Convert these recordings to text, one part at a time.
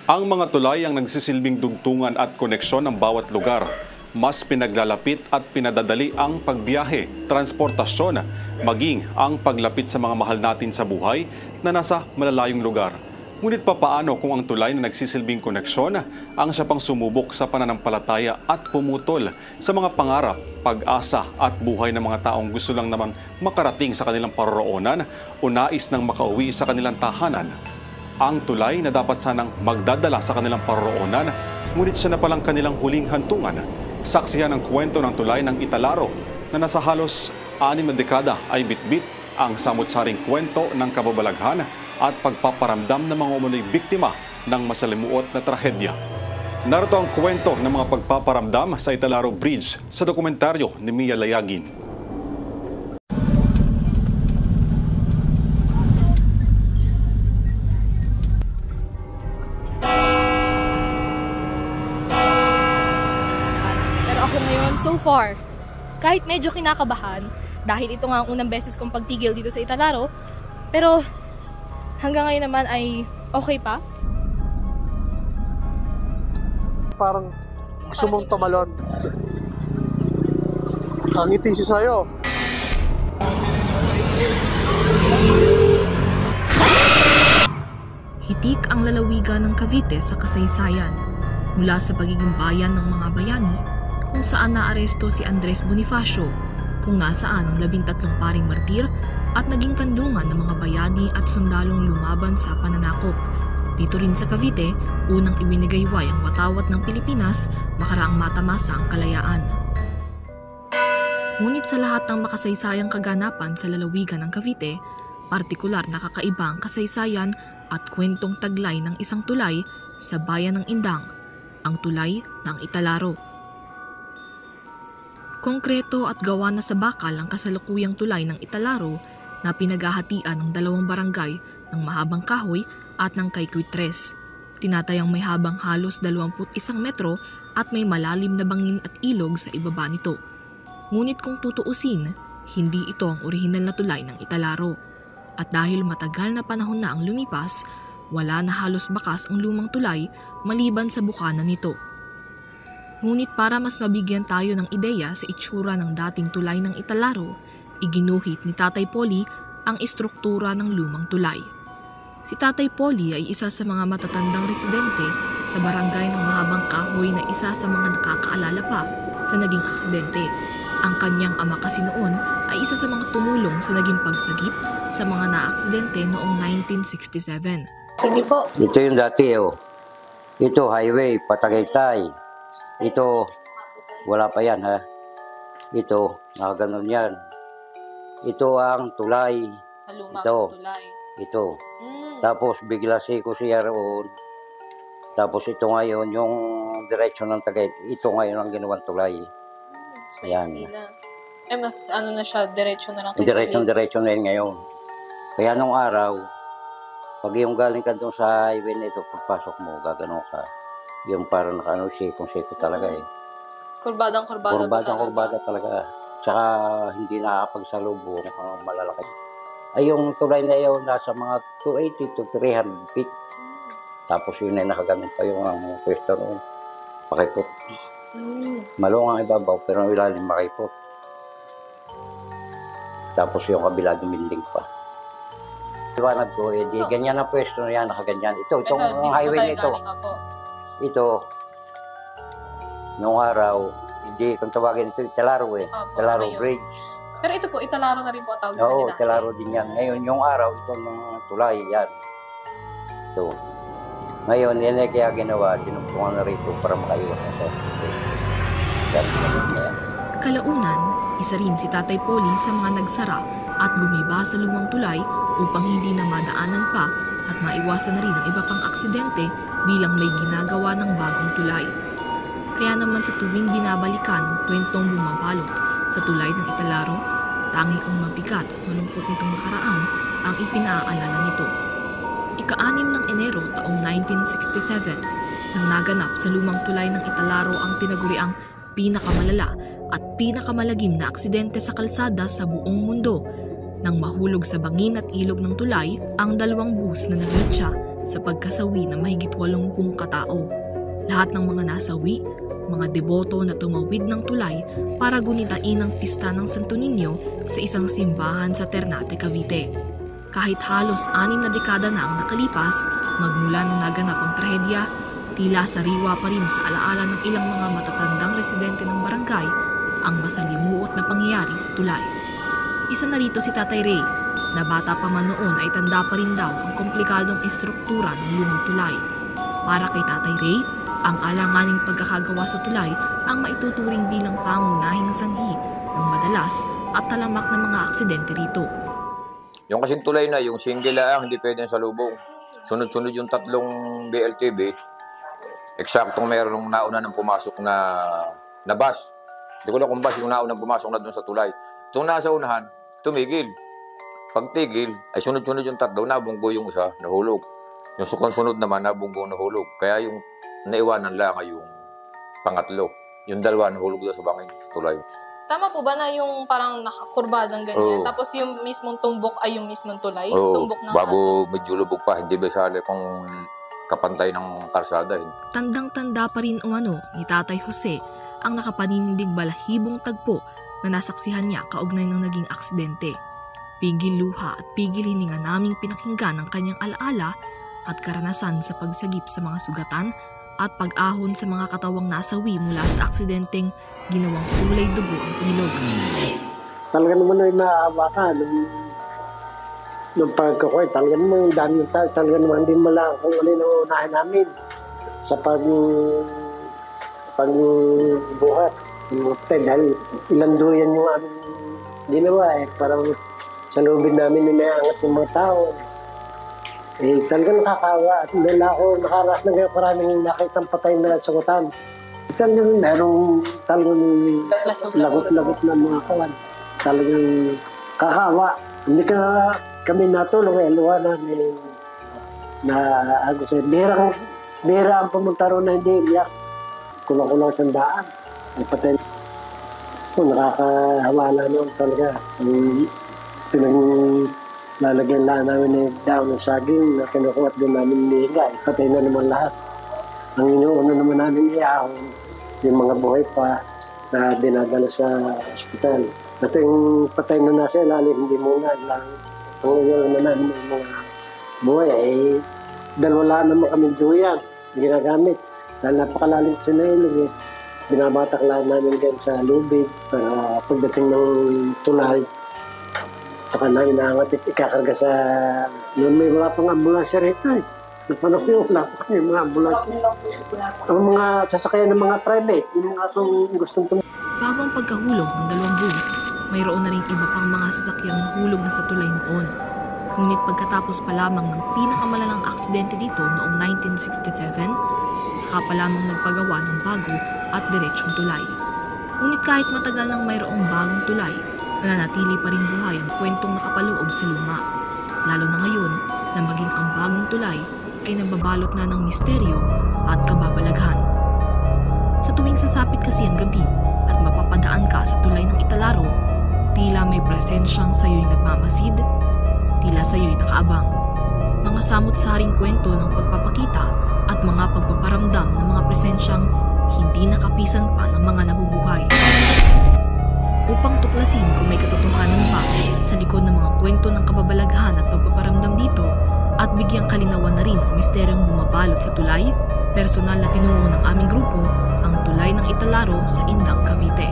Ang mga tulay ang nagsisilbing dugtungan at koneksyon ng bawat lugar. Mas pinaglalapit at pinadadali ang pagbiyahe, transportasyon, maging ang paglapit sa mga mahal natin sa buhay na nasa malalayong lugar. Ngunit papaano kung ang tulay na nagsisilbing koneksyon ang siya pang sumubok sa pananampalataya at pumutol sa mga pangarap, pag-asa at buhay ng mga taong gusto lang namang makarating sa kanilang paroroonan o nais nang makauwi sa kanilang tahanan? Ang tulay na dapat sanang magdadala sa kanilang paroroonan, ngunit siya na palang kanilang huling hantungan. Saksihan ang kwento ng tulay ng Italaro na nasa halos 6 na dekada ay bitbit ang samut-saring kwento ng kababalaghan at pagpaparamdam ng mga umunoy biktima ng masalimuot na trahedya. Narito ang kwento ng mga pagpaparamdam sa Italaro Bridge sa dokumentaryo ni Mia Layagin. So far, kahit medyo kinakabahan, dahil ito nga ang unang beses kong pagtigil dito sa Italaro, pero hanggang ngayon naman ay okay pa. Parang gusto mong tumalon. Kangiti siya sa'yo. Hitik ang lalawigan ng Cavite sa kasaysayan, mula sa pagiging bayan ng mga bayani, kung saan naaresto si Andres Bonifacio, kung nasaan ang 13 paring martir at naging kandungan ng mga bayani at sundalong lumaban sa pananakop. Dito rin sa Cavite, unang iwinigayway ang watawat ng Pilipinas makaraang matamasa ang kalayaan. Ngunit sa lahat ng makasaysayang kaganapan sa lalawigan ng Cavite, partikular na kakaiba ang kasaysayan at kwentong taglay ng isang tulay sa bayan ng Indang, ang tulay ng Italaro. Konkreto at gawa na sa bakal ang kasalukuyang tulay ng Italaro na pinaghahatian ng 2 barangay ng Mahabang Kahoy at ng Kayquit-Tres. Tinatayang may habang halos 21 metro at may malalim na bangin at ilog sa ibaba nito. Ngunit kung tutuusin, hindi ito ang orihinal na tulay ng Italaro. At dahil matagal na panahon na ang lumipas, wala na halos bakas ang lumang tulay maliban sa bukana nito. Ngunit para mas mabigyan tayo ng ideya sa itsura ng dating tulay ng Italaro, iginuhit ni Tatay Polly ang istruktura ng lumang tulay. Si Tatay Polly ay isa sa mga matatandang residente sa barangay ng Mahabang Kahoy na isa sa mga nakakaalala pa sa naging aksidente. Ang kanyang ama kasi noon ay isa sa mga tumulong sa naging pagsagip sa mga naaksidente noong 1967. Sige po. Ito yung dati Ito highway, Patagaytay. Ito, wala pa yan Ito, nakaganon yan. Ito ang tulay. Ito. Tulay. Ito. Tapos bigla ko siya roon. Tapos ito ngayon, yung direksyon ng Tagaytay. Ito ngayon ang ginawang tulay. Ayan. Mas ano na siya, diretsyo na lang. Diretsyo na yun ngayon. Kaya nung araw, pag yung galing ka doon sa highway na ito, pagpasok mo, gagano ka. Yung parang naka seko talaga Kurbadang-kurbada talaga. Tsaka hindi nakakapagsalubong ang malalaki. Ay yung tulay na yun, nasa mga 280 to 300 feet. Tapos yun ay nakagamit pa yung pwesto noon. Makipot. Malong ang ibabaw, pero ang ilalim makipot. Tapos yung kabila duminding pa. Iwanag ko, di ganyan ang pwesto na yan, nakaganyan. Itong highway na ito. Ito, noong araw, hindi, kung tawagin ito, Italaro Italaro Bridge. Pero ito po, Italaro na rin po ang tawag Oo, Italaro din yan. Ngayon, yung araw, ito ng tulay, yan. So, ngayon, yan ay kaya ginawa, tinumpungan na rito para makaiwas na yan. Kalaunan, isa rin si Tatay Polly sa mga nagsara at gumiba sa lumang tulay upang hindi na madaanan pa at maiwasan na rin ang iba pang aksidente bilang may ginagawa ng bagong tulay. Kaya naman sa tuwing binabalikan ng kwentong bumabalot sa tulay ng Italaro, tanging ang mabigat at malungkot nitong nakaraan ang ipinaalala nito. Ika-6 ng Enero taong 1967 nang naganap sa lumang tulay ng Italaro ang tinaguriang pinakamalala at pinakamalagim na aksidente sa kalsada sa buong mundo nang mahulog sa bangin at ilog ng tulay ang 2 bus na nagmitsa sa pagkasawi ng mahigit 80 katao. Lahat ng mga nasawi, mga deboto na tumawid ng tulay para gunitain ang pista ng Santo Niño sa isang simbahan sa Ternate, Cavite. Kahit halos 6 na dekada na ang nakalipas magmula nang naganap ang trahedya, tila sariwa pa rin sa alaala ng ilang mga matatandang residente ng barangay ang masalimuot na pangyayari sa tulay. Isa na rito si Tatay Ray, na bata pa man noon ay tanda pa rin daw ang komplikadong estruktura ng lumang tulay. Para kay Tatay Ray, ang alanganing pagkakagawa sa tulay ang maituturing bilang pangunahing sanhi ng madalas at talamak na mga aksidente rito. Yung kasing tulay na, yung single lang, hindi pwede sa lubong. Sunod-sunod yung 3 BLTV, eksaktong mayroong nauna ng pumasok na bus. Hindi ko lang kung bus yung nauna pumasok na doon sa tulay. Itong nasa unahan, tumigil. Pagtigil, ay sunod-sunod yung 3, nabunggo yung isa, nahulog. Yung sunod naman, nabunggo, nahulog. Kaya yung naiwanan lang ay yung pangatlo. Yung 2 nahulog doon sa bangin, tulay. Tama po ba na yung parang nakakurbadang ganyan? Oo. Tapos yung mismong tumbok ay yung mismong tulay? Oo, Tumbok ng bago medyo lubog pa, hindi ba sali kung kapantay ng kalsada. Tandang-tanda pa rin umano ni Tatay Jose ang nakapaninindig balahibong tagpo na nasaksihan niya kaugnay ng naging aksidente. Pigil luha at pigil hininga naming pinakinggan ang kanyang alaala at karanasan sa pagsagip sa mga sugatan at pag-ahon sa mga katawang nasawi mula sa aksidenteng ginawang kulay dugo ang ilog. Talaga naman ay naawa ka nung pagkakoy. Talaga naman dami yung tao. Talaga naman hindi mo lang kung ano yung unahin namin sa pagbuhat. Dahil ilang duyan yung aming ginawa eh. Parang sa lubid namin inaangat yung mga tao. Eh, talagang nakakawa at dahil ako nakaras na kayo maraming nakitang patay na sagutan. Talagang merong talagang lagot-lagot na mga kawan. Talagang kakawa. Hindi kami natulong eh. Luha namin na ako sa bira ang pumunta ron na hindi iyak. Kulang-kulang sandaan. Ay patay. Nakakahawa na noon talaga. Lalagyan lang namin ng daon ng saging na kinukuha din namin nihiga. Patay na naman lahat. Ang inuuna naman namin iahon, yung mga buhay pa na dinadala sa ospital. At yung patay na nasa ilalim, hindi muna lang. Ang inuuna namin yung mga buhay ay dahil wala naman kaming duyan ginagamit. Dahil napakalalim sa nailog eh. Binabatak lang namin dyan sa lubid para pagdating ng tulay. Saka na inaangat ikakarga sa... May wala pang ambulansya rito eh. Napanap yung wala pa yung mga ambulansya. Ang mga sasakyan ng mga private, yung mga itong gustong pumunta. Bago ang pagkahulog ng 2 bus, mayroon na rin iba pang mga sasakyang nahulog na sa tulay noon. Ngunit pagkatapos pa lamang ng pinakamalalang aksidente dito noong 1967, saka pa lamang nagpagawa ng bago at diretsyong tulay. Ngunit kahit matagal nang mayroong bagong tulay, nananatili pa rin buhay ang kwentong nakapaloob sa luma. Lalo na ngayon na maging ang bagong tulay ay nababalot na ng misteryo at kababalaghan. Sa tuwing sasapit kasi ang gabi at mapapadaan ka sa tulay ng Italaro, tila may presensyang sa'yo'y nagmamasid, tila sa'yo'y nakaabang. Mga samot-saring kwento ng pagpapakita at mga pagpaparamdam ng mga presensyang hindi nakapisan pa ng mga nabubuhay. Upang tuklasin kung may katotohanan pa sa likod ng mga kwento ng kababalaghan at pagpaparamdam dito at bigyang kalinawan na rin ang misteryong bumabalot sa tulay, personal na tinungo ng aming grupo ang tulay ng Italaro sa Indang, Cavite.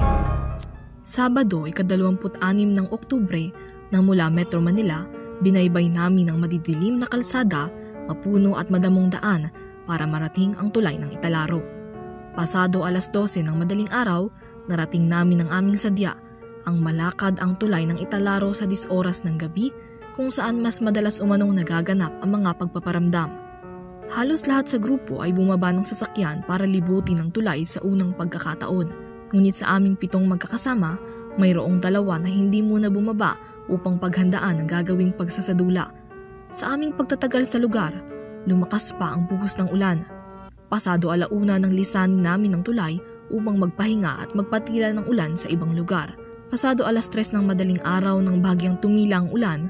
Sabado, ika-26 ng Oktubre, nang mula Metro Manila, binaybay namin ang madidilim na kalsada, mapuno at madamong daan para marating ang tulay ng Italaro. Pasado 12:00 ng madaling araw, narating namin ang aming sadya, ang malakad ang tulay ng Italaro sa 10 oras ng gabi kung saan mas madalas umanong nagaganap ang mga pagpaparamdam. Halos lahat sa grupo ay bumaba ng sasakyan para libutin ang tulay sa unang pagkakataon. Ngunit sa aming 7 magkakasama, mayroong 2 na hindi muna bumaba upang paghandaan ang gagawing pagsasadula. Sa aming pagtatagal sa lugar, lumakas pa ang buhos ng ulan. Pasado 1:00 ng lisanin namin ng tulay upang magpahinga at magpatila ng ulan sa ibang lugar. Pasado 3:00 ng madaling araw nang bagyang tumila ang ulan,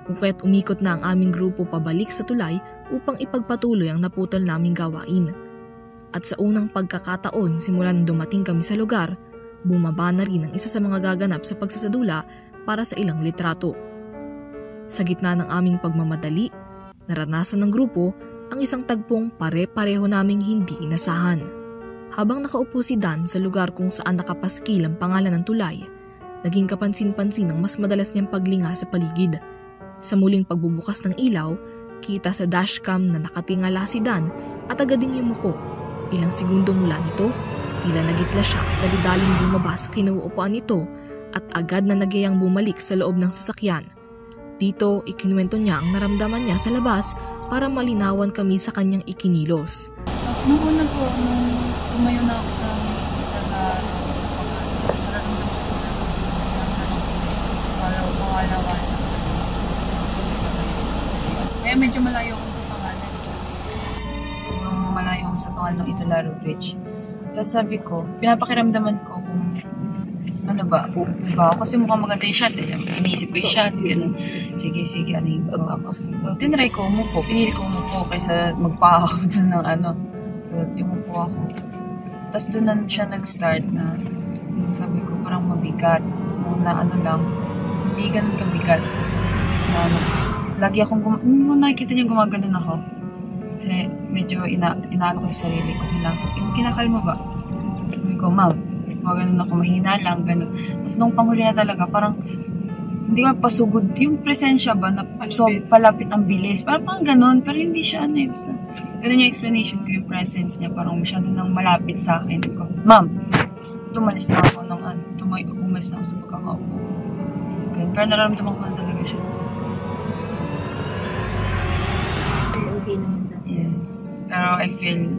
kung kaya't umikot na ang aming grupo pabalik sa tulay upang ipagpatuloy ang naputol naming gawain. At sa unang pagkakataon simula nang dumating kami sa lugar, bumaba na rin ang isa sa mga gaganap sa pagsasadula para sa ilang litrato. Sa gitna ng aming pagmamadali, naranasan ng grupo ang isang tagpong pare-pareho naming hindi inasahan. Habang nakaupo si Dan sa lugar kung saan nakapaskil ang pangalan ng tulay, naging kapansin-pansin ang mas madalas niyang paglinga sa paligid. Sa muling pagbubukas ng ilaw, kita sa dashcam na nakatingala si Dan at agad ding yumuko. Ilang segundo mula nito, tila nagitla siya at dalidaling bumaba sa kinuupuan nito at agad na nagyayang bumalik sa loob ng sasakyan. Dito, ikinuwento niya ang naramdaman niya sa labas para malinawan kami sa kanyang ikinilos. Nung una po, nung tumayo na ako sa may itaga, nararamdaman ko na mawala-wala. Kaya medyo malayo ako sa pangalan. Yung malayo ako sa pangalan ng Italaro Bridge. Tapos sabi ko, pinapakiramdaman ko kung ano ba, uupo ba ako? Kasi mukhang maganda yung shot eh. Iniisip ko yung shot, gano'n. Sige, ano yung tinry ko, umupo. Pinili ko umupo kaysa magpa ako dun ng ano. So, umupo ako. Tapos doon na siya nag-start na sabi ko parang mabigat. Na ano lang, hindi ganun kabigat. Tapos, lagi akong nakikita niyo gumaganon ako. Kasi medyo inaano ko yung sarili ko. Kinakalma ba? Sabi ko, ma'am, gumaganon ako, mahina lang, gano'n. Tapos nung panghuli na talaga, parang hindi ko pasugod. Yung presensya ba, na so palapit ang bilis. Parang gano'n, pero hindi siya ano eh. Basta, gano'n yung explanation ko, yung presence niya. Parang masyado nang malapit sa akin. Ko, ma'am, tapos tumalis na ako ng umalis na ako sa pagkakaupo. Okay. Pero nararamdaman ko na talaga siya. Okay naman. Yes. Pero I feel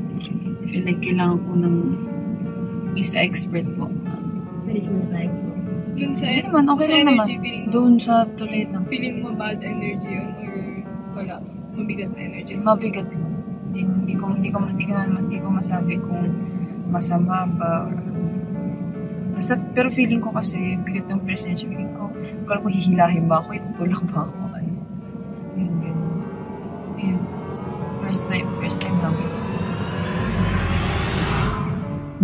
like kailangan ko ng isa expert po. Bilis mo na like. Dun sa, Hindi naman, okay lang naman. Doon sa tuloy lang. Feeling mo bad energy yun or wala? Mabigat na energy? Mabigat lang. Hindi ko masabi kung masama ba or basta, pero feeling ko kasi bigat ng presensya. Feeling ko, kung ko hihilahin ba ako, itutulak ba ako? Ano? Yun. First time lang.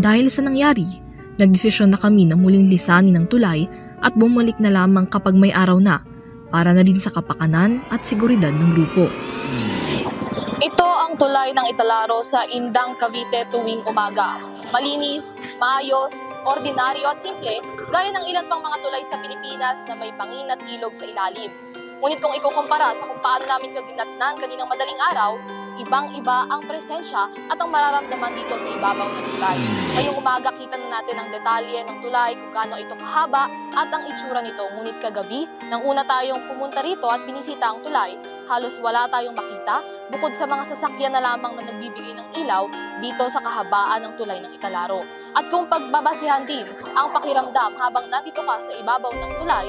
Dahil sa nangyari, nagdesisyon na kami na muling lisanin ang tulay at bumalik na lamang kapag may araw na para na din sa kapakanan at seguridad ng grupo. Ito ang tulay ng Italaro sa Indang, Cavite tuwing umaga. Malinis, maayos, ordinaryo at simple gaya ng ilan pang mga tulay sa Pilipinas na may bangin at ilog sa ilalim. Ngunit kung ikukumpara sa kung paano namin kaginatnan kaninang madaling araw, ibang-iba ang presensya at ang mararamdaman dito sa ibabaw ng tulay. Ngayong umaga kita na natin ang detalye ng tulay, kung gaano ito kahaba at ang itsura nito. Ngunit kagabi, nang una tayong pumunta rito at binisita ang tulay, halos wala tayong makita bukod sa mga sasakyan na lamang na nagbibigay ng ilaw dito sa kahabaan ng tulay ng Italaro. At kung pagbabasihan din ang pakiramdam habang nandito ka sa ibabaw ng tulay,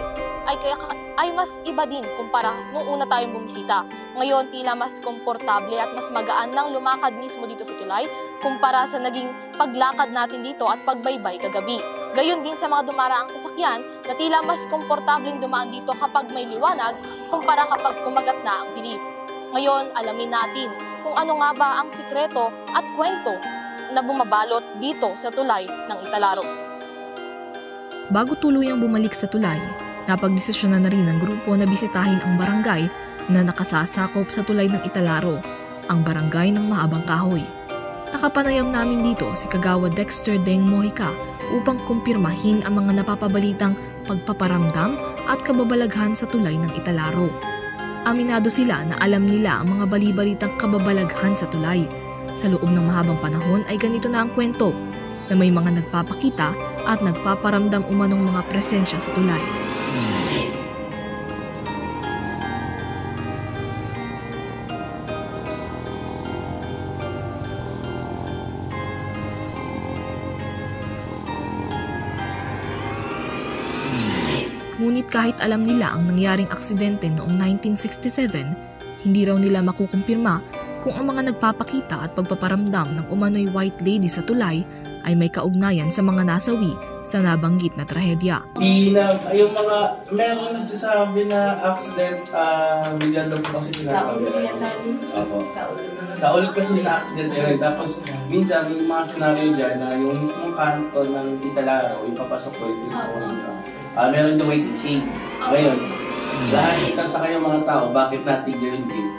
ay mas iba din kumpara nung una tayong bumisita. Ngayon, tila mas komportable at mas magaan nang lumakad mismo dito sa tulay kumpara sa naging paglakad natin dito at pagbaybay kagabi. Gayon din sa mga dumaraang sasakyan na tila mas komportableng dumaan dito kapag may liwanag kumpara kapag kumagat na ang dilim. Ngayon, alamin natin kung ano nga ba ang sikreto at kwento na bumabalot dito sa tulay ng Italaro. Bago tuluyang bumalik sa tulay, napagdesisyon na rin ang grupo na bisitahin ang barangay na nakasasakop sa tulay ng Italaro, ang barangay ng Mahabang Kahoy. Nakapanayam namin dito si Kagawa Dexter Deng Mojica upang kumpirmahin ang mga napapabalitang pagpaparamdam at kababalaghan sa tulay ng Italaro. Aminado sila na alam nila ang mga balibalitang kababalaghan sa tulay. Sa loob ng mahabang panahon ay ganito na ang kwento, na may mga nagpapakita at nagpaparamdam umanong mga presensya sa tulay. Ngunit kahit alam nila ang nangyaring aksidente noong 1967, hindi raw nila makukumpirma kung ang mga nagpapakita at pagpaparamdam ng umano'y white lady sa tulay ay may kaugnayan sa mga nasawi sa nabanggit na trahedya. Yung mga, meron nagsasabi na accident, bigyan daw po kasi sinasabi. Sa ulit kasi na accident yun. Tapos minsan may mga senaryo dyan na yung mismong kanto ng Italaro, yung papasok ko yung meron yung waiting shade. Ngayon, lahat ikanta kayo mga tao, bakit natigil yung jeep?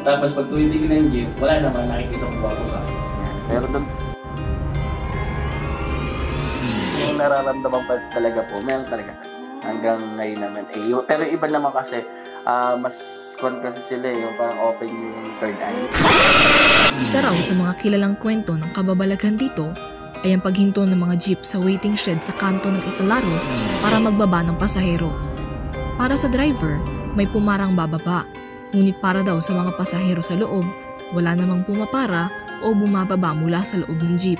Tapos pag tumitigil ng jeep, wala naman nakikita ko ba ako sa akin. Pero doon, yung nararamdaman pa talaga po, meron talaga. Hanggang ngayon naman. Pero iba naman kasi, mas kasi sila yung parang open yung third eye. Isa raw sa mga kilalang kwento ng kababalaghan dito ay ang paghinto ng mga jeep sa waiting shed sa kanto ng Italaro para magbaba ng pasahero. Para sa driver, may pumarang bababa. Ngunit para daw sa mga pasahero sa loob, wala namang pumapara o bumababa mula sa loob ng jeep.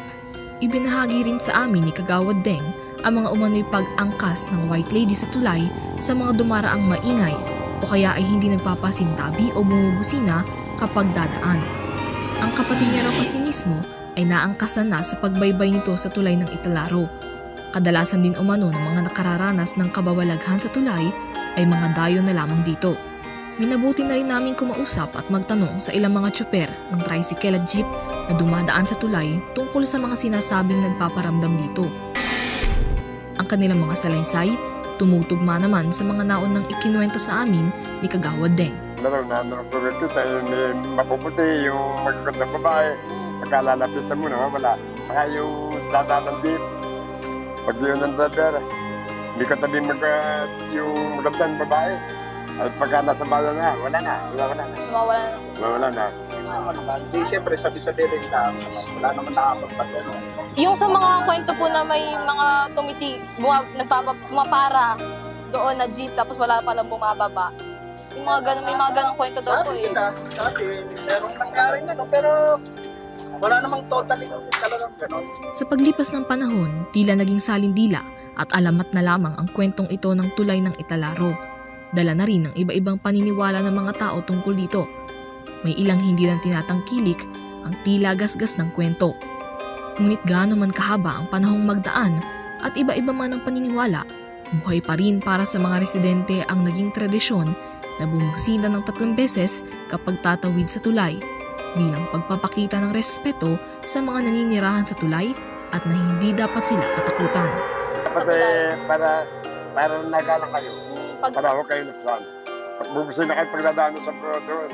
Ibinahagi rin sa amin ni Kagawad Deng ang mga umano'y pag-angkas ng white lady sa tulay sa mga dumaraang maingay o kaya ay hindi nagpapasintabi o bumubusina kapag dadaan. Ang kapatid niya raw kasi mismo ay naangkasan na sa pagbaybay nito sa tulay ng Italaro. Kadalasan din umano ng mga nakararanas ng kababalaghan sa tulay ay mga dayo na lamang dito. Minabuti na rin namin kumausap at magtanong sa ilang mga tsuper ng tricycle at jeep na dumadaan sa tulay tungkol sa mga sinasabing nagpaparamdam dito. Ang kanilang mga salaysay, tumutugma naman sa mga naon ng ikinuwento sa amin ni Kagawad Deng. Nanonood ko tayo, mapuputi yung magagandang babae. Pagkalalapitan mo naman wala. Saka yung dadaan ng jeep. Pag yun ng driver, hindi ka tabi yung magandang babae. Ay pagka nasa bayan na, wala na. Mawala na. Hindi, siyempre, sabi-sabi rin na wala naman nakapagpagano. Yung sa mga kwento po na may mga pumapara doon na jeep tapos wala palang bumababa. Yung mga ganun, may mga ganung kwento daw po eh. Sabi, merong nangyari na, no? Pero wala namang totally talagang gano'n. Sa paglipas ng panahon, tila naging salindila at alamat na lamang ang kwentong ito ng tulay ng Italaro. Dala na rin ng iba-ibang paniniwala ng mga tao tungkol dito. May ilang hindi lang tinatangkilik ang tila gasgas ng kwento. Ngunit gaano man kahaba ang panahong magdaan at iba-iba man ang paniniwala, buhay pa rin para sa mga residente ang naging tradisyon na bumusina ng 3 beses kapag tatawid sa tulay bilang pagpapakita ng respeto sa mga naninirahan sa tulay at na hindi dapat sila katakutan. Para nagalang kayo. Para huwag kayo nagsan. Bubusin na kayo pagdadaan sa doon.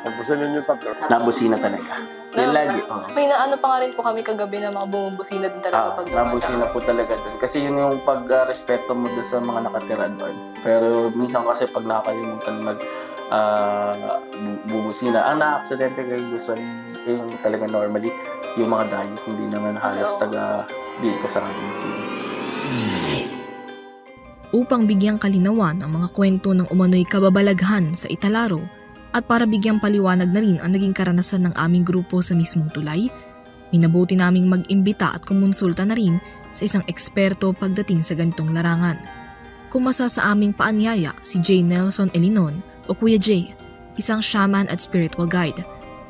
Pagbusinin yung 3. Nabusina talaga. Yan lagi. May naano pa nga rin po kami kagabi na mga bumubusina din talaga pag dumadaan. Nabusina po talaga doon. Kasi yun yung pag-respeto mo doon sa mga nakatira doon. Pero minsan kasi pag nakakalimutan bubusina, ang na-aksidente kayo usually yung talaga normally yung mga dayo. Hindi naman halos taga dito sa amin. Upang bigyang kalinawan ang mga kwento ng umano'y kababalaghan sa Italaro at para bigyang paliwanag na rin ang naging karanasan ng aming grupo sa mismong tulay, minabuti naming mag-imbita at kumonsulta na rin sa isang eksperto pagdating sa ganitong larangan. Kumasa sa aming paanyaya si J. Nelson Elinon o Kuya J, isang shaman at spiritual guide.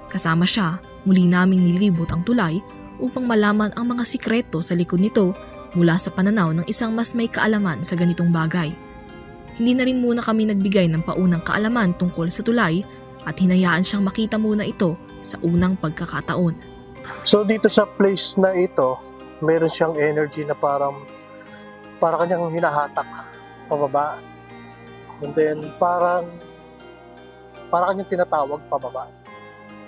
Kasama siya, muli naming nilibot ang tulay upang malaman ang mga sikreto sa likod nito mula sa pananaw ng isang mas may kaalaman sa ganitong bagay. Hindi na rin muna kami nagbigay ng paunang kaalaman tungkol sa tulay at hinayaan siyang makita muna ito sa unang pagkakataon. So dito sa place na ito, meron siyang energy na para kanyang hinahatak pababa. And then para kanyang tinatawag pababa.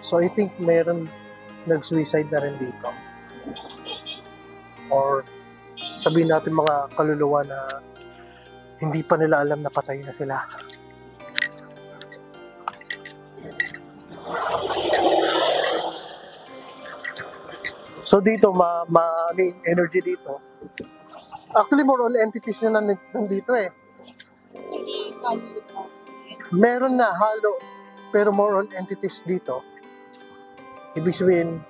So I think meron nag-suicide na rin dito. Or sabihin natin mga kaluluwa na hindi pa nila alam na patay na sila. So dito, may energy dito. Actually, more all entities na nandito eh. Hindi halo. Meron na halo, pero more all entities dito. Ibig sabihin,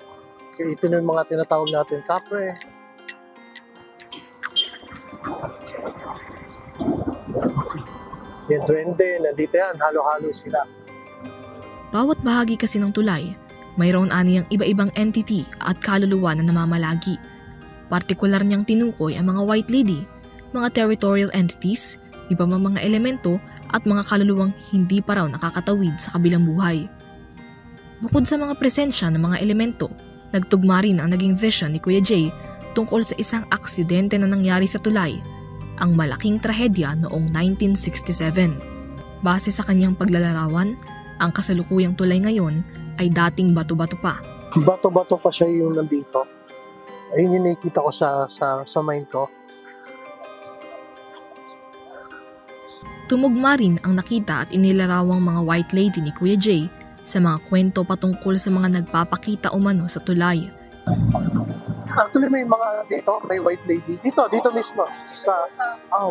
ito na yung mga tinatawag natin kapre. Yung duwende, nandito yan, halo-halo sila. Bawat bahagi kasi ng tulay, mayroon aniyang iba-ibang entity at kaluluwa na namamalagi. Partikular niyang tinukoy ang mga white lady, mga territorial entities, iba mga elemento at mga kaluluwang hindi pa raw nakakatawid sa kabilang buhay. Bukod sa mga presensya ng mga elemento, nagtugma rin ang naging vision ni Kuya Jay tungkol sa isang aksidente na nangyari sa tulay, ang malaking trahedya noong 1967. Base sa kanyang paglalarawan, ang kasalukuyang tulay ngayon ay dating bato-bato pa. Bato-bato pa siya yung nandito. Ayun yung nakikita ko sa mind ko. Tumugma rin ang nakita at inilarawang mga white lady ni Kuya Jay sa mga kwento patungkol sa mga nagpapakita umano sa tulay. Actually may mga dito, may white lady. Dito mismo.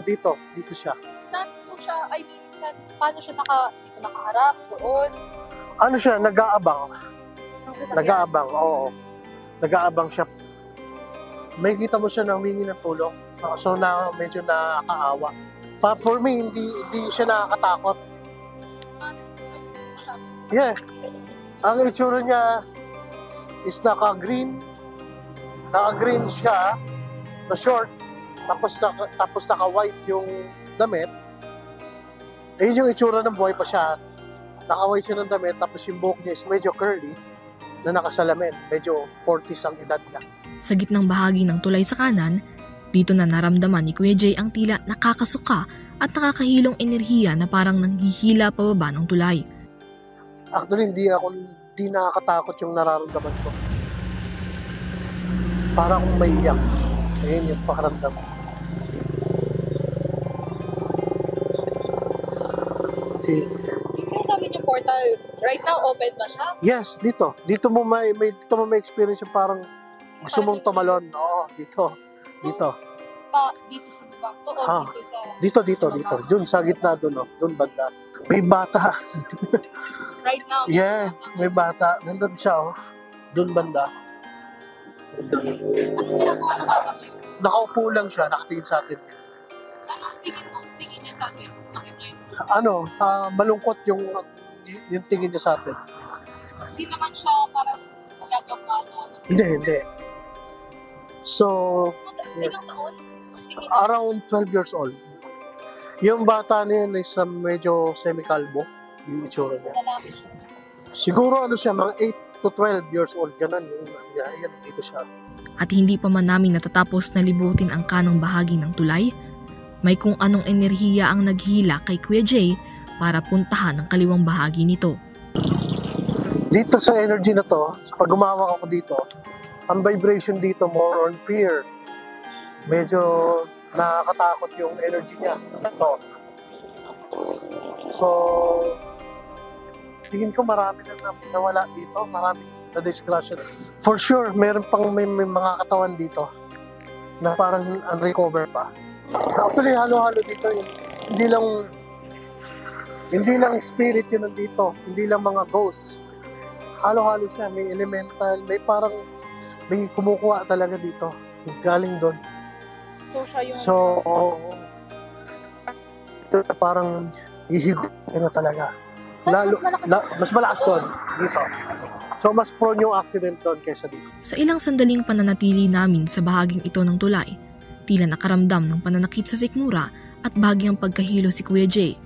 Dito siya. Saan po siya, paano siya dito nakaharap, doon? Ano siya, nag-aabang. Nag-aabang, oo. Nag-aabang siya. May kita mo siya na humingi ng tulong. So medyo nakakaawa. For me, hindi siya nakakatakot. Yeah. Ang itsura niya is naka-green. Naka-green siya na short. Tapos naka-white yung damit. Ayun yung itsura ng buhay pa siya. Naka-white siya ng damit. Tapos yung buhok niya is medyo curly na nakasalamin. Medyo 40s ang edad na. Sa gitnang bahagi ng tulay sa kanan, dito na naramdaman ni Kuya Jay ang tila nakakasuka at nakakahilong enerhiya na parang nanghihila pababa ng tulay. Actually, hindi nakakatakot yung nararamdaman ko. Parang akong maiyak. Ayun yung pakaramdam ko. Okay. Sinasabi niyo portal, right now open ba siya? Yes, dito. Dito mo may experience yung parang gusto mong tumalon. Oo, dito. Dito. Dito sa baba to o dito sa... Dito. Doon sa gitna doon, doon banda. May bata. Right now? Yeah, may bata. Nandun siya, doon banda. Nakaupo lang siya, nakatingin sa atin. Tingin niya sa atin? Malungkot yung tingin niya sa atin. Hindi naman siya parang magagawa na... Hindi. So, ilang taon? Around 12 years old. Yung bata niya is medyo semi-kalbo, yung itsura niya. Siguro siya, mga 8 to 12 years old, ganun yung yan, dito siya. At hindi pa man namin natatapos na libutin ang kanang bahagi ng tulay, may kung anong enerhiya ang naghila kay Kuya Jay para puntahan ang kaliwang bahagi nito. Dito sa energy na to, pag gumawak ako dito, ang vibration dito more on fear. Medyo nakakatakot yung energy niya. Ito. So, tingin ko marami na nawala dito, marami na discretion. For sure, may mga katawan dito na parang unrecover pa. Actually, halo-halo dito. Hindi lang spirit yun nandito, hindi lang mga ghosts. Halo-halo siya, may elemental, may kumukuha talaga dito. Galing doon. So, siya yung... Parang ihigot na talaga. Mas malakas doon, dito. So, mas prone yung accident doon kaysa dito. Sa ilang sandaling pananatili namin sa bahaging ito ng tulay, tila nakaramdam ng pananakit sa sikmura at bahagyang pagkahilo si Kuya Jay.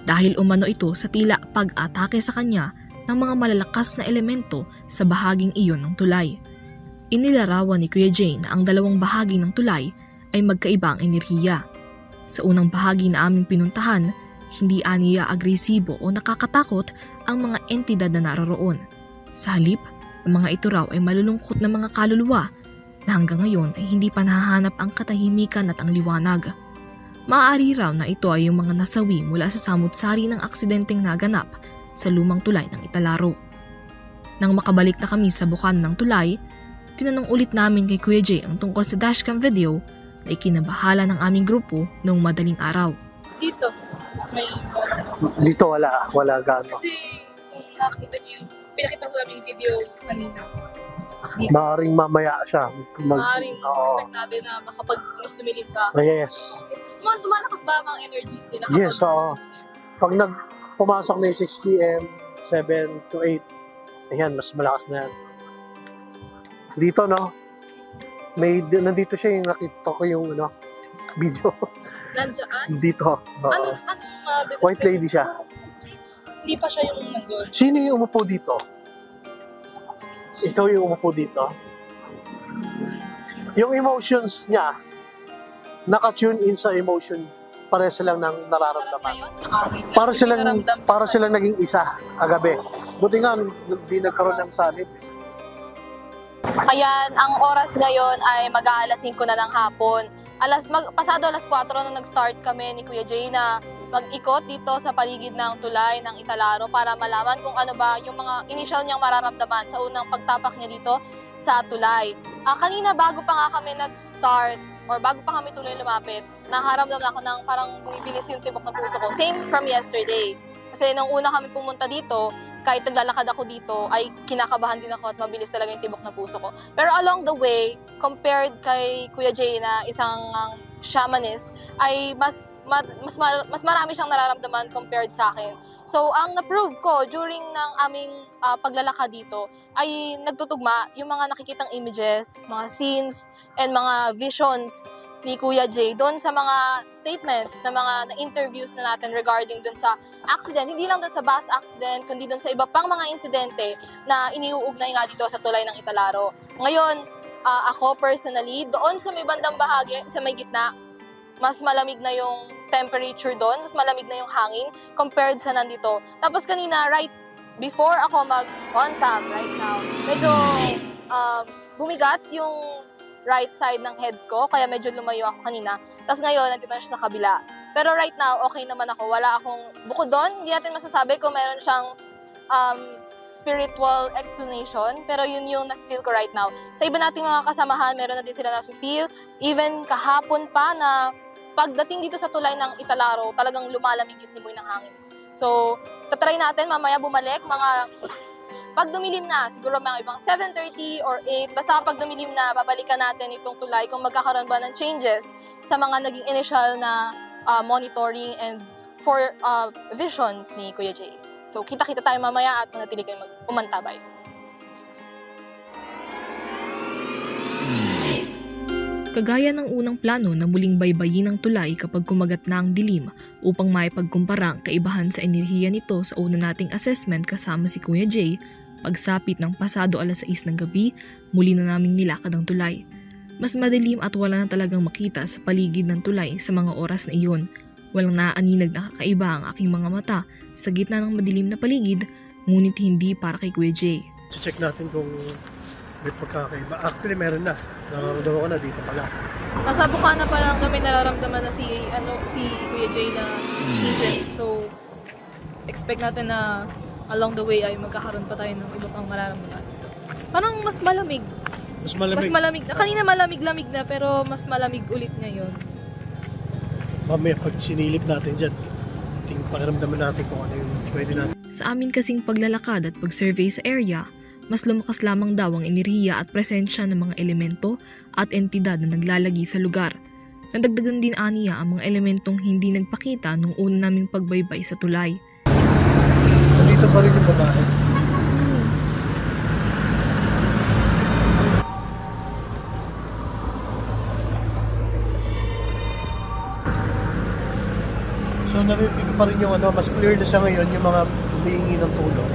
Dahil umano ito sa tila pag-atake sa kanya ng mga malalakas na elemento sa bahaging iyon ng tulay. Inilarawan ni Kuya Jay na ang dalawang bahagi ng tulay ay magkaibang enerhiya. Sa unang bahagi na aming pinuntahan, hindi aniya agresibo o nakakatakot ang mga entidad na naroroon. Sa halip, ang mga ito raw ay malulungkot na mga kaluluwa na hanggang ngayon ay hindi pa nahahanap ang katahimikan at ang liwanag. Maaari raw na ito ay yung mga nasawi mula sa samut-sari ng aksidenteng naganap sa lumang tulay ng Italaro. Nang makabalik na kami sa bukan ng tulay, tinanong ulit namin kay Kuya Jay ang tungkol sa dashcam video na ikinabahala ng aming grupo noong madaling araw. Dito, Dito wala gaano. Kasi kung nakita niyo yung pinakita ko namin video kanina. Maaring mamaya siya. Maaring expect natin na makapag mas lumilip pa. Yes. Lumalakas ba ang mga energies nila? Yes, oo. Pag pumasok na yung 6 p.m., 7 to 8, ayan, mas malakas na yan. Dito, no? Nandito siya yung nakita ko yung video. Nandiyan? Dito. Anong White lady siya. Hindi pa siya yung nandun. Sino yung umupo dito? Ikaw yung umupo dito? Yung emotions niya, naka-tune in sa emotion, pare silang nang nararamdaman. Para silang naging isa kagabi. Buti nga, hindi nagkaroon ng sanib. Ayan, ang oras ngayon ay mag-aalas 5 na ng hapon. Pasado alas 4 nung nag-start kami ni Kuya Jay na mag-ikot dito sa paligid ng tulay ng Italaro para malaman kung ano ba yung mga initial niyang mararamdaman sa unang pagtapak niya dito sa tulay. Kanina bago pa nga kami nag-start or bago pa kami tuloy lumapit, nakaramdam na ako ng parang bumibilis yung tibok ng puso ko. Same from yesterday. Kasi nung una kami pumunta dito, kahit naglalakad ako dito, ay kinakabahan din ako at mabilis talaga yung tibok ng puso ko. Pero along the way, compared kay Kuya Jay na isang shamanist, ay mas marami siyang nararamdaman compared sa akin. So, ang na-prove ko during ng aming paglalakad dito ay nagtutugma yung mga nakikitang images, mga scenes, and mga visions ni Kuya Jay doon sa mga statements na mga na-interviews na natin regarding doon sa accident. Hindi lang doon sa bus accident, kundi doon sa iba pang mga insidente na iniuugnay nga dito sa tulay ng Italaro. Ngayon, ako personally, doon sa may bandang bahagi, sa may gitna, mas malamig na yung temperature doon, mas malamig na yung hangin compared sa nandito. Tapos kanina, right before ako mag-on cam right now, medyo bumigat yung right side ng head ko, kaya medyo lumayo ako kanina. Tapos ngayon, nandito na siya sa kabila. Pero right now, okay naman ako. Wala akong, bukod doon, hindi natin masasabi kung meron siyang spiritual explanation, pero yun yung na-feel ko right now. Sa iba nating mga kasamahan, meron na din sila na-feel. Even kahapon pa na pagdating dito sa tulay ng Italaro, talagang lumalamig yung simoy ng hangin. So, tatry natin mamaya bumalik, pag dumilim na, siguro mga ibang 7:30 or 8, basta pag dumilim na, babalikan natin itong tulay kung magkakaroon ba ng changes sa mga naging initial na monitoring and for visions ni Kuya Jay. So, kita-kita tayo mamaya at manatili kayo umantabay. Kagaya ng unang plano na muling baybayin ng tulay kapag kumagat na ang dilim upang maipagkumpara ang kaibahan sa enerhiya nito sa una nating assessment kasama si Kuya Jay, pagsapit ng pasado alas 6 ng gabi, muli na naming nilakad ang tulay. Mas madilim at wala na talagang makita sa paligid ng tulay sa mga oras na iyon. Walang naaaninag na kakaiba ang aking mga mata sa gitna ng madilim na paligid, ngunit hindi para kay Kuya Jay. Check natin kung may pagkakaiba. Actually, meron na. Nararamdaman ko na dito pala. Nasa Bukana pa lang kami nararamdaman na si Kuya Jay na hinges. So, expect natin na along the way ay magkakaroon pa tayo ng iba pang mararamdaman. Parang mas malamig. Mas malamig. Kanina malamig-lamig na pero mas malamig ulit ngayon. Mamaya pag sinilip natin dyan, pakiramdaman natin kung ano yung pwede natin. Sa amin kasing paglalakad at pag-survey sa area, mas lumakas lamang daw ang enerhiya at presensya ng mga elemento at entidad na naglalagi sa lugar. Nadagdagan din aniya ang mga elementong hindi nagpakita nung una naming pagbaybay sa tulay. Nandito pa rin yung babae. So narinig pa rin yung mas clear na siya ngayon yung mga humihingi ng tulong.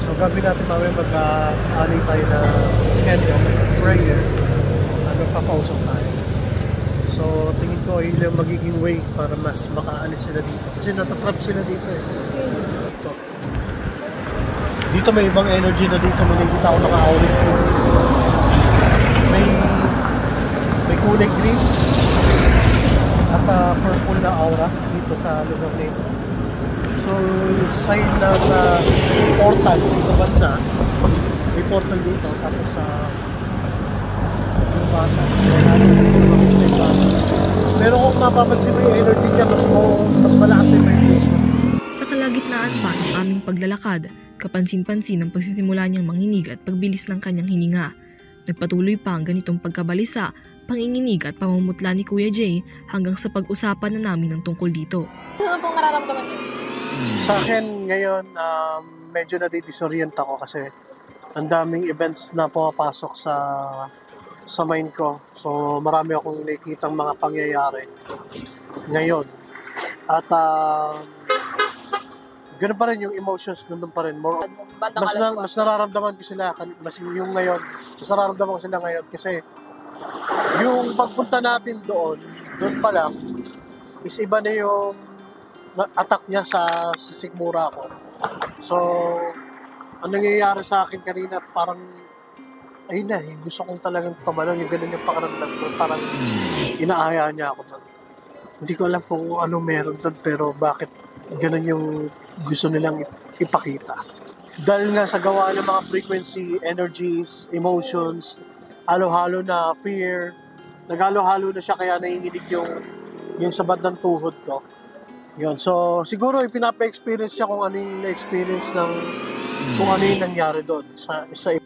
So gagawin natin mamaya mag-alay tayo na prayer, papausap tayo. So tingin ko yun yung magiging way para mas makaalis sila dito. Kasi natatrap sila dito eh. Dito may ibang energy na dito. Makikita ko naka-auric food. May kulay green at purple na aura dito sa lugar nito. So, sign na sa portal dito banda. May portal dito. Tapos yung bata. Pero kung mapapansin mo yung energy niya, mas malakas yung vibrations. Sa kalagitnaan pa ng aming paglalakad, kapansin-pansin ang pagsisimula niyang manginig at pagbilis ng kanyang hininga. Nagpatuloy pa ang ganitong pagkabalisa panginginig at pamumutla ni Kuya Jay hanggang sa pag-usapan na namin ng tungkol dito. Ano pong nararamdaman niyo? Sa akin ngayon, medyo nadidisorient ako kasi ang daming events na pumapasok sa mind ko. So marami akong nakikitang mga pangyayari ngayon. At ganun pa rin yung emotions, nandun pa rin. Mas nararamdaman ko sila, mas nararamdaman ko sila ngayon kasi yung pagpunta natin doon pa lang, is iba na yung attack niya sa sikmura ko. So, ang nangyayari sa akin kanina, parang, ayun na, gusto kong talagang tumalon, yung ganun yung pakaramdam ko, parang inaaya niya ako doon. Hindi ko alam kung ano meron doon, pero bakit ganun yung gusto nilang ipakita. Dahil nga sa gawa ng mga frequency, energies, emotions, halo-halo na fear, naghalo-halo na siya kaya nanginginig yung sabat ng tuhod ko. Yun. So, siguro ipinapa-experience siya kung ano yung na-experience ng kung ano yung nangyari doon.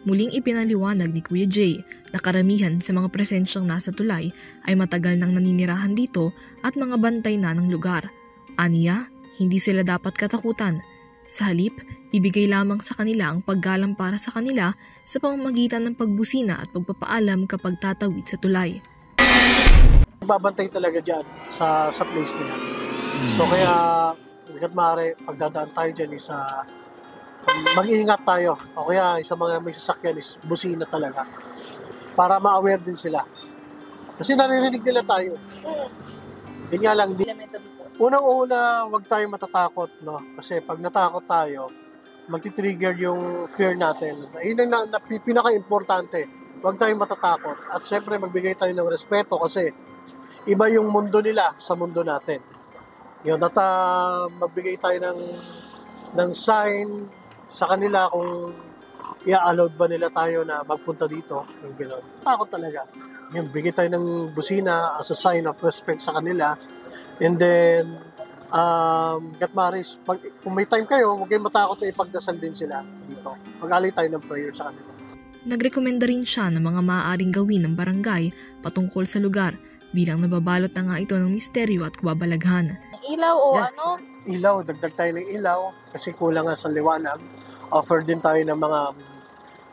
Muling ipinaliwanag ni Kuya Jay na karamihan sa mga presensyang nasa tulay ay matagal nang naninirahan dito at mga bantay na ng lugar. Aniya, hindi sila dapat katakutan. Sa halip, ibigay lamang sa kanila ang paggalang para sa kanila sa pamamagitan ng pagbusina at pagpapaalam kapag tatawid sa tulay. Babantay talaga dyan sa place na yan. So kaya, hanggat maaari, pagdadaan tayo dyan is mag-iingat tayo. O kaya sa mga may sasakyan is busina talaga. Para ma-aware din sila. Kasi naririnig nila tayo. Yun nga lang, unang-una, huwag tayo matatakot, no? Kasi pag natakot tayo, magti-trigger yung fear natin. Yun ang pinaka-importante. Huwag tayong matatakot. At syempre, magbigay tayo ng respeto kasi iba yung mundo nila sa mundo natin. Yun, at magbigay tayo ng sign sa kanila kung i-allowed ba nila tayo na magpunta dito. Yung gano'n. Takot talaga. Yun, bigay tayo ng busina as a sign of respect sa kanila. And then, Gatmaris, kung may time kayo, huwag kayong matakot na ipagdasal din sila dito. Mag-alay tayo ng prayer sa kanila. Nagrekomenda rin siya ng mga maaaring gawin ng barangay patungkol sa lugar bilang nababalot na nga ito ng misteryo at kababalaghan. Ilaw o ano? Ilaw, dagdag tayo ng ilaw kasi kulang nga sa liwanag. Offer din tayo ng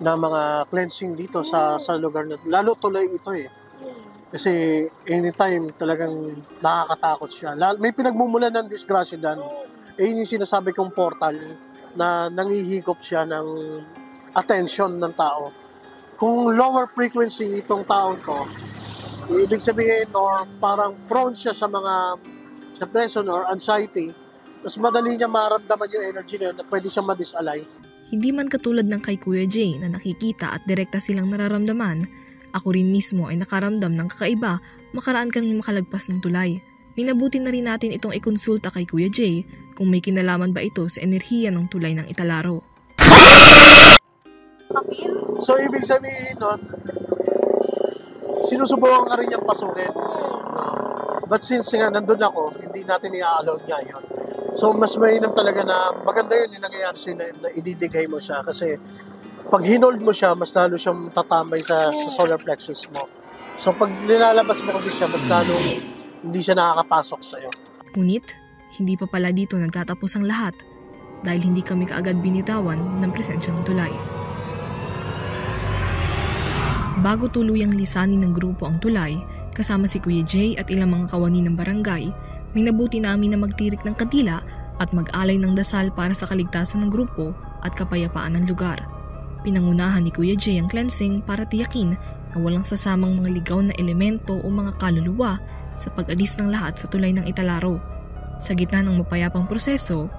mga cleansing dito sa lugar na lalo tuloy ito eh. Kasi anytime talagang nakakatakot siya. May pinagmumulan ng disgrasya dyan. Yun yung sinasabi kong portal na nangihigop siya ng attention ng tao. Kung lower frequency itong taon ko, ibig sabihin or parang prone siya sa mga depression or anxiety, mas madali niya maramdaman yung energy na yun na pwede siyang madisalay. Hindi man katulad ng kay Kuya Jay na nakikita at direkta silang nararamdaman, ako rin mismo ay nakaramdam ng kakaiba makaraan kaming makalagpas ng tulay. Minabuti na rin natin itong ikonsulta kay Kuya Jay kung may kinalaman ba ito sa enerhiya ng tulay ng Italaro. So ibig sabihin nun, sinusubukan ka rin niyang pasukin. But since nga nandun ako, hindi natin i-allow niya yun. So mas mainam talaga na maganda yun yung nangyayari sa'yo na ididigay mo siya kasi pag hinold mo siya, mas lalo siyang tatambay sa solar plexus mo. So pag nilalabas mo kasi siya, mas lalo hindi siya nakakapasok sa'yo. Ngunit, hindi pa pala dito nagtatapos ang lahat dahil hindi kami kaagad binitawan ng presensya ng tulay. Bago tuluyang lisanin ng grupo ang tulay, kasama si Kuya Jay at ilang mga kawani ng barangay, minabuti namin na magtirik ng kandila at mag-alay ng dasal para sa kaligtasan ng grupo at kapayapaan ng lugar. Pinangunahan ni Kuya Jay ang cleansing para tiyakin na walang sasamang mga ligaw na elemento o mga kaluluwa sa pag-alis ng lahat sa tulay ng Italaro. Sa gitna ng mapayapang proseso,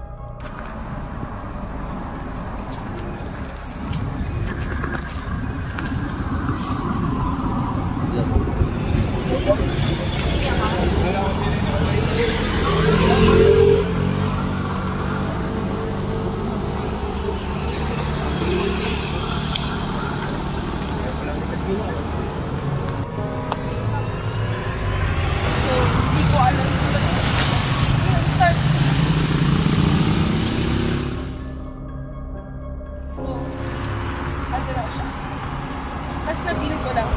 Tapos na-feel ko lang.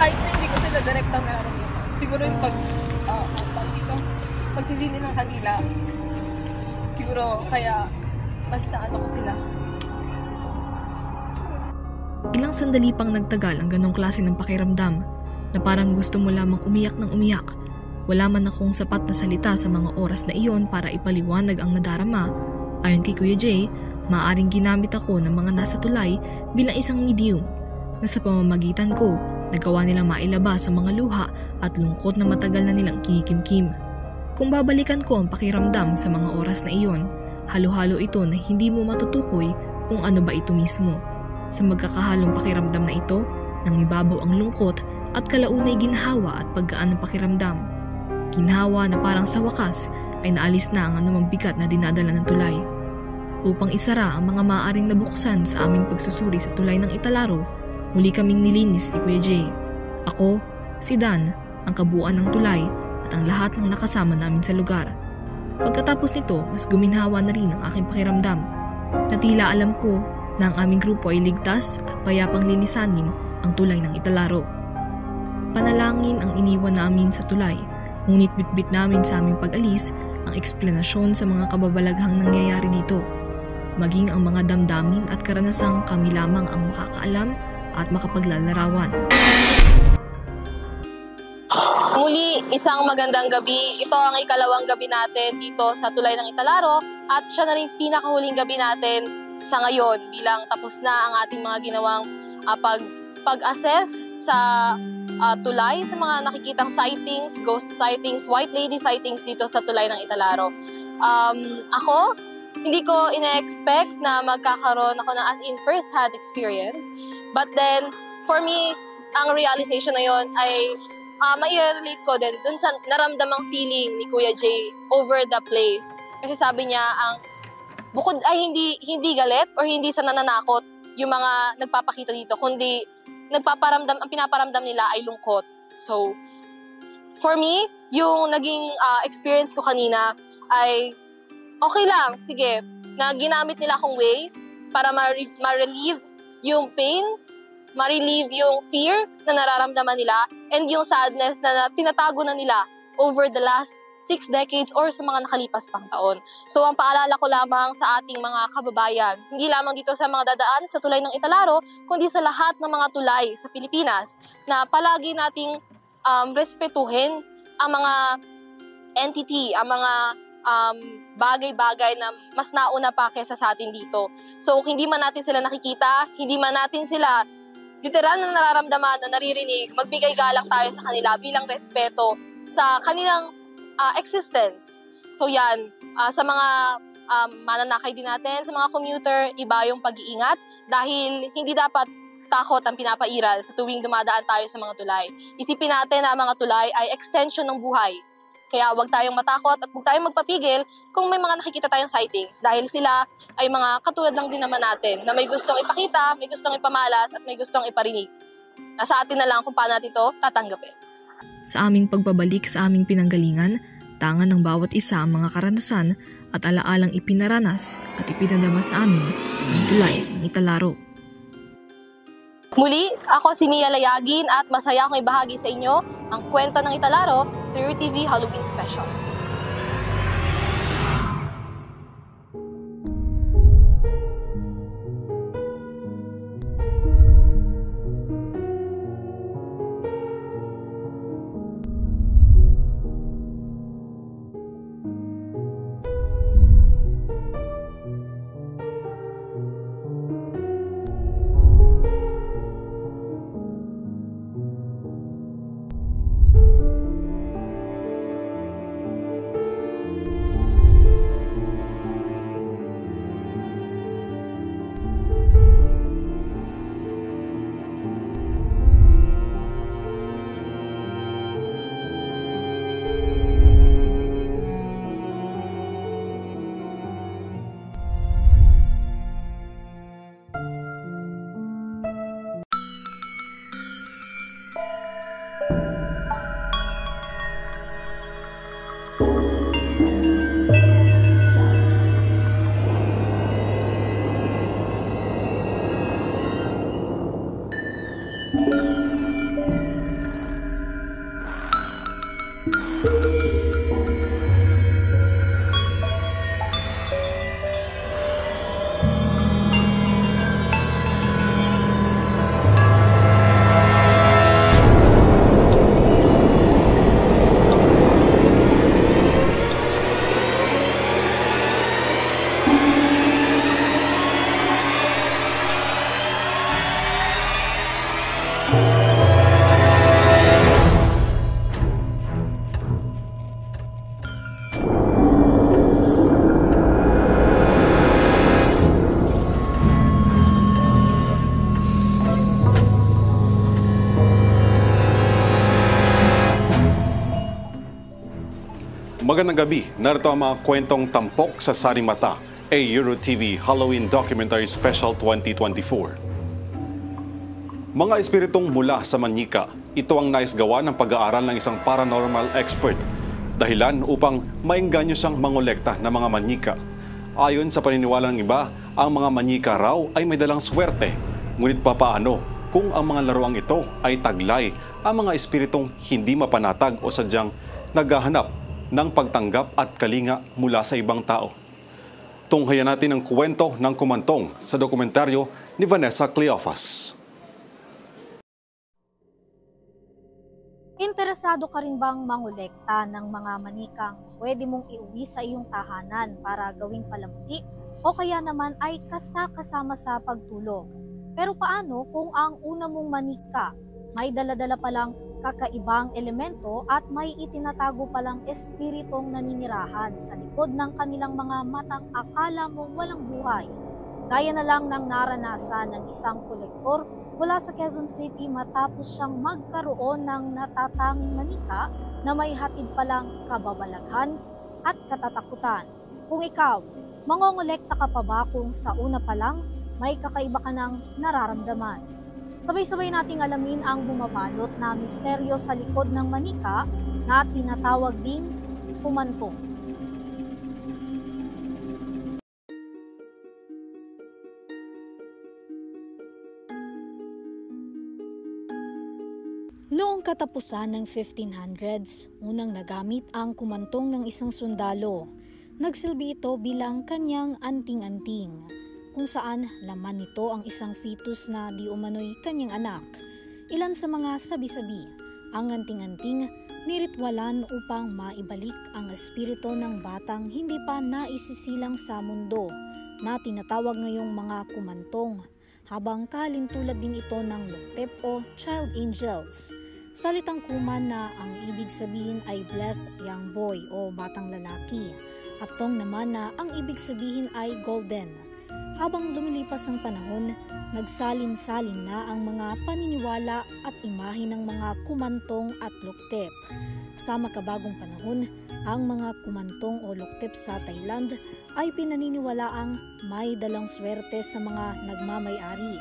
kahit na hindi ko sila direktang nararamdaman. Siguro yung pagsisindi ng kanila, siguro kaya mas naano ko sila. Ilang sandali pang nagtagal ang ganong klase ng pakiramdam na parang gusto mo lamang umiyak ng umiyak. Wala man akong sapat na salita sa mga oras na iyon para ipaliwanag ang nadarama. Ayon kay Kuya Jay, maaaring ginamit ako ng mga nasa tulay bilang isang medium na sa pamamagitan ko, nagawa nilang mailabas sa mga luha at lungkot na matagal na nilang kinikimkim. Kung babalikan ko ang pakiramdam sa mga oras na iyon, halo-halo ito na hindi mo matutukoy kung ano ba ito mismo. Sa magkakahalong pakiramdam na ito, nangibabaw ang lungkot at kalaunay ginhawa at paggaan ng pakiramdam. Ginhawa na parang sa wakas ay naalis na ang anumang bigat na dinadala ng tulay. Upang isara ang mga maaaring nabuksan sa aming pagsusuri sa tulay ng Italaro, muli kaming nilinis ni Kuya Jay. Ako, si Dan, ang kabuuan ng tulay at ang lahat ng nakasama namin sa lugar. Pagkatapos nito, mas guminhawa na rin ang aking pakiramdam. Na tila alam ko na ang aming grupo ay ligtas at payapang lilisanin ang tulay ng Italaro. Panalangin ang iniwan namin sa tulay, ngunit bitbit namin sa aming pag-alis ang eksplanasyon sa mga kababalaghang nangyayari dito. Maging ang mga damdamin at karanasang kami lamang ang makakaalam at makapaglalarawan. Muli, isang magandang gabi. Ito ang ikalawang gabi natin dito sa Tulay ng Italaro at siya na rin pinakahuling gabi natin sa ngayon bilang tapos na ang ating mga ginawang pag-assess sa tulay, sa mga nakikitang sightings, ghost sightings, white lady sightings dito sa Tulay ng Italaro. Ako, hindi ko ina-expect na magkakaroon ako ng as in first-hand experience. But then, for me, ang realization na yon ay mai-relate ko din dun sa naramdamang feeling ni Kuya Jay over the place. Kasi sabi niya, ang bukod ay hindi galit or hindi sa nananakot yung mga nagpapakita dito, kundi ang pinaparamdam nila ay lungkot. So, for me, yung naging experience ko kanina ay okay lang, sige, na ginamit nila akong way para ma-relieve yung pain, ma-relieve yung fear na nararamdaman nila, and yung sadness na tinatago na nila over the last 6 decades or sa mga nakalipas pang taon. So ang paalala ko lamang sa ating mga kababayan, hindi lamang dito sa mga dadaan sa Tulay ng Italaro, kundi sa lahat ng mga tulay sa Pilipinas, na palagi nating respetuhin ang mga entity, ang mga bagay-bagay na mas nauna pa kesa sa atin dito. So hindi man natin sila nakikita, hindi man natin sila literal na nararamdaman o naririnig, magbigay galang tayo sa kanila bilang respeto sa kanilang existence. So yan, sa mga mananakay din natin, sa mga commuter, iba yung pag-iingat dahil hindi dapat takot ang pinapairal sa tuwing dumadaan tayo sa mga tulay. Isipin natin na ang mga tulay ay extension ng buhay. Kaya huwag tayong matakot at huwag tayong magpapigil kung may mga nakikita tayong sightings dahil sila ay mga katulad lang din naman natin na may gustong ipakita, may gustong ipamalas at may gustong iparinig. Nasa atin na lang kung paano natin ito tatanggapin. Sa aming pagbabalik sa aming pinanggalingan, tangan ng bawat isa ang mga karanasan at alaalang ipinaranas at ipinadama sa amin ang Tulay ng Italaro. Muli, ako si Mia Layagin at masaya akong ibahagi sa inyo ang kwento ng Italaro sa Your TV Halloween Special. Magandang gabi, narito ang mga kwentong tampok sa Sarimata, a EuroTV Halloween Documentary Special 2024. Mga espiritong mula sa Manika, ito ang nais gawa ng pag-aaral ng isang paranormal expert. Dahilan upang maengganyo siyang mangolekta ng mga manika. Ayon sa paniniwala ng iba, ang mga manika raw ay may dalang swerte. Ngunit papaano kung ang mga laruang ito ay taglay ang mga espiritong hindi mapanatag o sadyang naghahanap ng pagtanggap at kalinga mula sa ibang tao? Tunghayan natin ang kwento ng kumantong sa dokumentaryo ni Vanessa Cleofas. Interesado ka rin bang mangolekta ng mga manikang pwede mong iuwi sa iyong tahanan para gawing palamuti o kaya naman ay kasama sa pagtulog? Pero paano kung ang una mong manika may daladala palang kakaibang elemento at may itinatago palang espiritong naninirahan sa likod ng kanilang mga matang akala mong walang buhay? Gaya na lang ng naranasan ng isang kolektor mula sa Quezon City matapos siyang magkaroon ng natatanging manika na may hatid palang kababalaghan at katatakutan. Kung ikaw, mangongolekta ka pa ba kung sa una pa lang may kakaiba ka ng nararamdaman? Sabay-sabay nating alamin ang bumabalot na misteryo sa likod ng manika na tinatawag ding kumantong. Noong katapusan ng 1500s, unang nagamit ang kumantong ng isang sundalo. Nagsilbi ito bilang kanyang anting-anting, kung saan laman nito ang isang fetus na di umano'y kanyang anak. Ilan sa mga sabi-sabi, ang anting-anting niritwalan upang maibalik ang espiritu ng batang hindi pa naisisilang sa mundo, na tinatawag ngayong mga kumantong, habang kalintulad din ito ng luktep o child angels. Salitang kuman na ang ibig sabihin ay blessed young boy o batang lalaki, at tong naman na ang ibig sabihin ay golden. Habang lumilipas ang panahon, nagsalin-salin na ang mga paniniwala at imahe ng mga kumantong at luktep. Sa makabagong panahon, ang mga kumantong o luktep sa Thailand ay pinaniniwalaang may dalang swerte sa mga nagmamay-ari.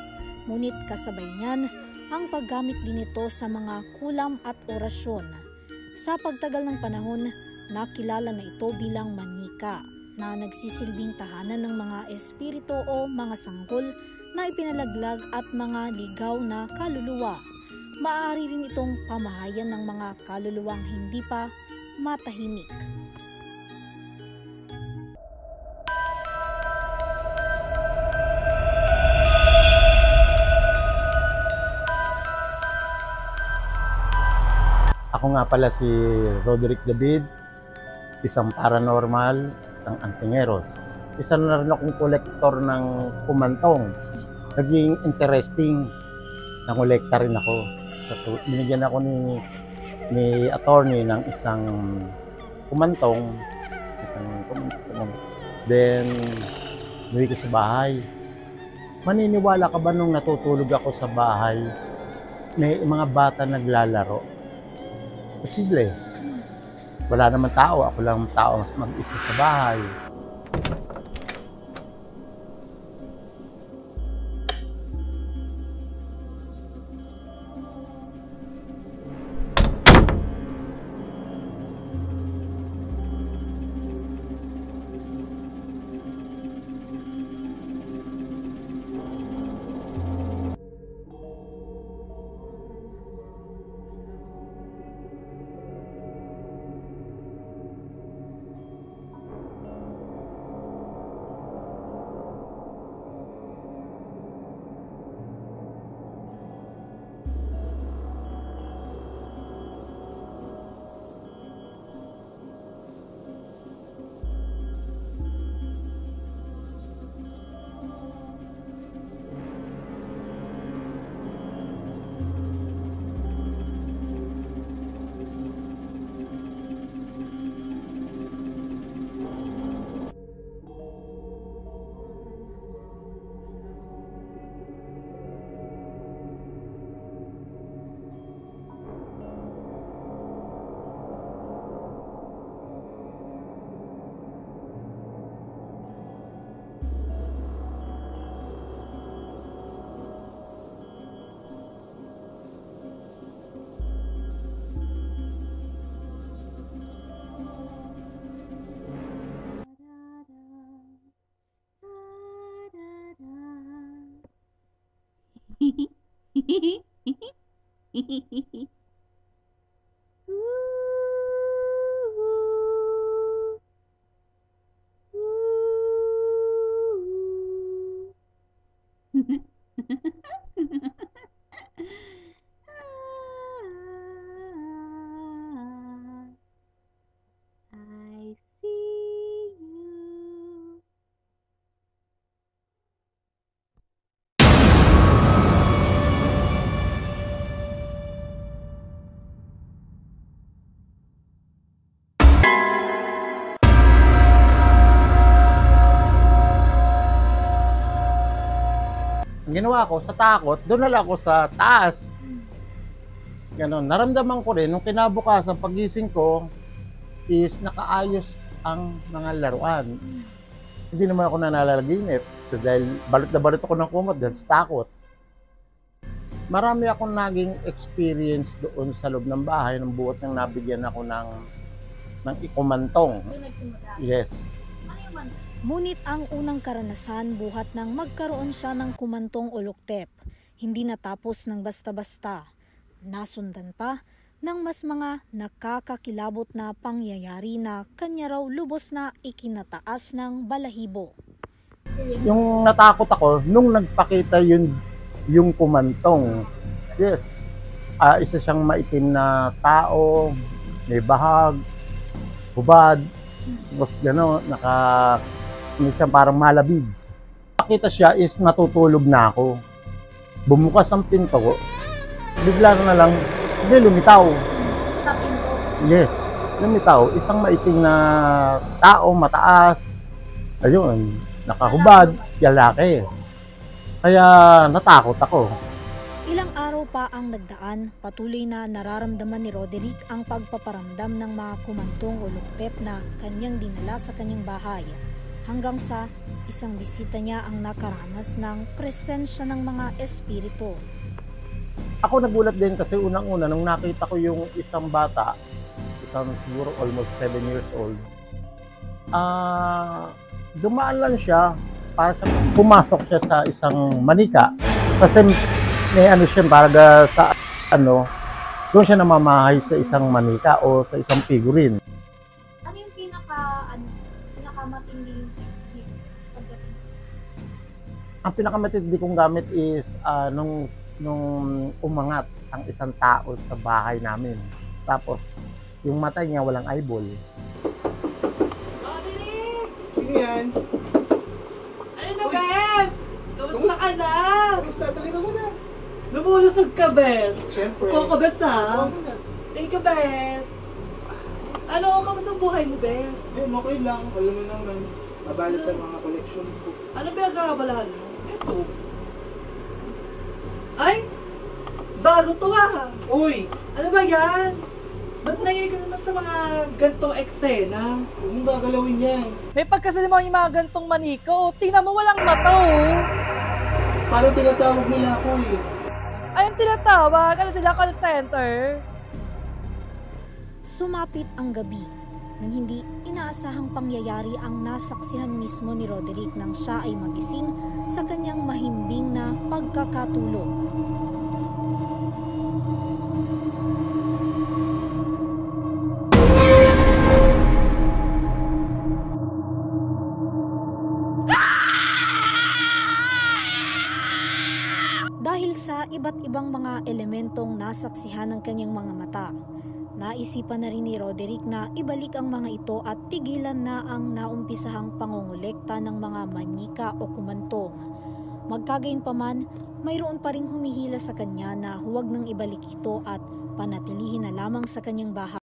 Ngunit kasabay niyan, ang paggamit din ito sa mga kulam at orasyon. Sa pagtagal ng panahon, nakilala na ito bilang manika, na nagsisilbing tahanan ng mga espiritu o mga sanggol na ipinalaglag at mga ligaw na kaluluwa. Maaari rin itong pamahayan ng mga kaluluwang hindi pa matahimik. Ako nga pala si Roderick David, isang paranormal, isang antingeros. Isa na rin akong kolektor ng kumantong. Naging interesting, nangolekta rin ako. So, binigyan ako ni attorney ng isang kumantong. Then, uwi ko sa bahay. Maniniwala ka ba nung natutulog ako sa bahay, may mga bata naglalaro? Posible. Wala naman tao. Ako lang tao mag-isa sa bahay. I see you. Ang ginawa ko, sa takot, doon na lang ako sa taas. Ganon. Naramdaman ko rin, nung kinabukasan, pagising ko, is nakaayos ang mga laruan. Hindi naman ako nanalaginip. So, dahil balot na balot ako ng kumot dahil sa takot. Marami akong naging experience doon sa loob ng bahay nang buot nang nabigyan ako ng ikumantong. Yes. Ngunit ang unang karanasan buhat nang magkaroon siya ng kumantong o luktep, hindi natapos ng basta-basta. Nasundan pa ng mas mga nakakakilabot na pangyayari na kanya raw lubos na ikinataas ng balahibo. Yung natakot ako, nung nagpakita yung kumantong, yes, isa siyang maitim na tao, may bahag, hubad, tapos gano'n, hindi siya parang malabids. Pakita siya is natutulog na ako. Bumukas ang pinto ko, bigla na lang, lumitaw. Sa pinto? Yes, lumitaw. Isang maitim na tao, mataas. Ayun, nakahubad, lalaki. Kaya natakot ako. Ilang araw pa ang nagdaan, patuloy na nararamdaman ni Roderick ang pagpaparamdam ng mga kumantong o luktep na kanyang dinala sa kanyang bahay. Hanggang sa isang bisita niya ang nakaranas ng presensya ng mga espiritu. Ako nagulat din kasi unang-una nung nakita ko yung isang bata, isang siguro almost 7 years old. Dumaan lang siya, para sa pumasok siya sa isang manika. Kasi may ano siya, para sa doon siya namamahay sa isang manika o sa isang figurine. Ano yung pinakamatinding experience pagdating sa Ang pinakamatindi kong gamit is nung umangat ang isang tao sa bahay namin. Tapos, yung mata niya walang eyeball. Sino yan? Ano na, Bes? Kamusta ka na? Kamusta? Tuloy ka muna. Lumulusog ka, Bes? Siyempre. Koko, Bes, ha? Thank you, Bes. Ano, kamusta ang buhay mo, Bes? Okay lang. Alam mo naman, mabala sa mga collection ko. Ano ba ang kakabalahan mo? Ito. Ay! Bago to, ha? Uy! Ano ba yan? Ba't nahilig ka naman sa mga gantong eksena? Huwag mong gagalawin yan. May pagkasalimuhan yung mga gantong maniko. Tingnan mo, walang mata, oh. Paano tinatawag nila ako, eh? Ayun tinatawag? Ano sila, call center? Sumapit ang gabi nang hindi inaasahang pangyayari ang nasaksihan mismo ni Roderick nang siya ay magising sa kanyang mahimbing na pagkakatulog. Dahil sa iba't ibang mga elementong nasaksihan ng kanyang mga mata, naisipan na rin ni Roderick na ibalik ang mga ito at tigilan na ang naumpisahang pangongolekta ng mga manika o kumantong. Magkagayunpaman, mayroon pa ring humihila sa kanya na huwag nang ibalik ito at panatilihin na lamang sa kanyang bahay.